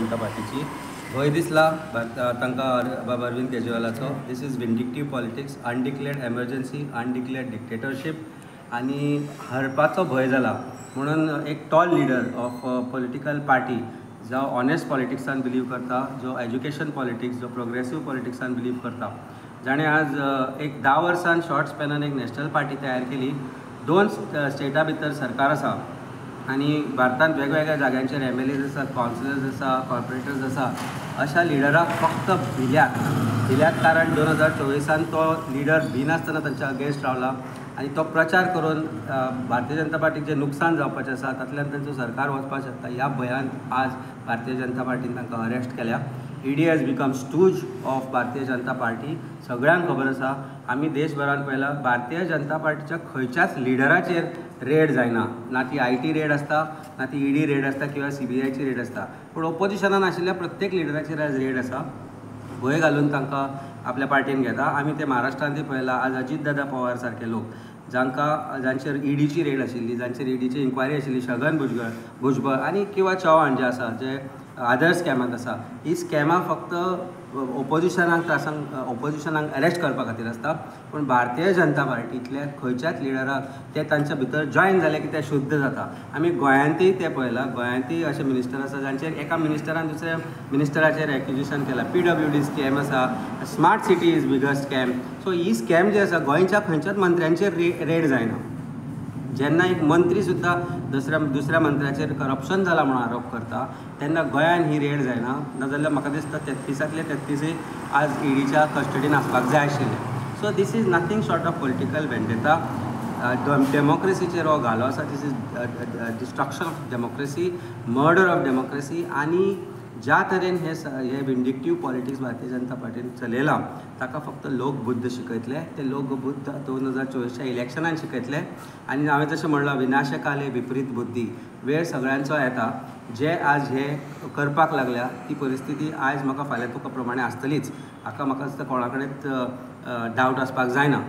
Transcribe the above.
जनता पार्टीची भंय दिसला तांकां बाबा अरविंद केजरीवालाचो. This is vindictive politics, undeclared emergency, undeclared dictatorship आणि हरपाचो भंय जाला. म्हणून एक tall leader of political party जो ऑनेस्ट पॉलिटिक्सान बिलीव करता, जो एज्युकेशन पॉलिटिक्स, जो प्रोग्रेसीव पॉलिटिक्सान बिलीव करता, जाणें आज एक 10 वर्सान शॉर्ट स्पॅनान एक नॅशनल पार्टी तयार केली. 2 स्टेटा भितर सरकार आसा आणि भारतांत वेगवेगळ्या जाग्यांचेर MLAs आसा, कावन्सिलर्स आसा, कॉर्पोरेटर्स आसा. अशा लिडराक फक्त भिल्यात कारण 2024 तो लिडर भिनासतना तांच्या अगेन्स्ट रावला आणि तो प्रचार करून भारतीय जनता पार्टीक जे नुकसान जावपाचें आसा तातूंतल्यान तांचो सरकार वचपाक शकता ह्या भंयान आज भारतीय जनता पार्टीन तांकां अरेस्ट केल्या. ED has become stooge of Bharatiya Janata party. सगळ्यांक खबर आसा, आमी देशभरान पळयलां भारतीय जनता पार्टीच्या खंयच्याच लिडराचेर रेड जायना. ना ती IT रेड आसता, ना ती ED रेड आसता किंवा CBIची रेड आसता, पूण ओपोजिशनान आशिल्ल्या प्रत्येक लिडराचेर आज रेड आसा. भंय घालून तांकां आपल्या पार्टीन घेता. आमी ते महाराष्ट्रांतूय पळयलां. आज अजित दादा पवार सारके लोक जांचेर EDची रेड आशिल्ली, जांचेर EDची इन्क्वायरी आशिल्ली, छगन भुजबळ आणि किंवा चव्हाण जे आसा जे आदर स्कॅमांत आसा, ही स्कॅमां फक्त ओपोजिशनाक अरेस्ट करपा खातीर आसता. पूण भारतीय जनता पार्टींतल्या खंयच्याच लिडराक ते तांच्या भितर जॉयन जाले की ते शुद्ध जाता. आमी गोंयांतूय ते पळयलां. गोंयांतूय अशे मिनिस्टर आसा जांचेर एका मिनिस्टरान दुसऱ्या मिनिस्टराचेर एक्युजेशन केलां. PWD स्कॅम आसा, smart city is biggest scam. So ही स्कॅम जी आसा गोंयच्या खंयच्याच मंत्र्यांचेर रेड जायना. जेन्ना एक मंत्री सुद्दां दुसऱ्या मंत्र्याचेर करप्शन जाला म्हणून आरोप करता तेन्ना गोंयान ही रेड जायना. नाजाल्यार म्हाका दिसता 33तले 33 आज EDच्या कस्टडीन आसपाक जाय आशिल्ले. So this is nothing short of political vendetta. डेमोक्रेसीचेर हो घालो आसा. This is destruction of democracy, murder of democracy. आणि ज्या तरेन हे विंडिक्टीव पॉलिटिक्स भारतीय जनता पार्टीन चलयलां ताका फक्त लोक बुद्ध शिकयतले. ते लोक बुद्ध 2024च्या इलेक्शनान शिकयतले. आनी हांवें जशें म्हणलां, विनाशकाले विपरीत बुद्धी. वेळ सगळ्यांचो येता. जे आज हे करपाक लागल्या ती परिस्थिती आयज म्हाका फाल्यां तुका प्रमाणे आसतलीच. हाका म्हाका दिसता कोणा कडेन डावट आसपाक जायना.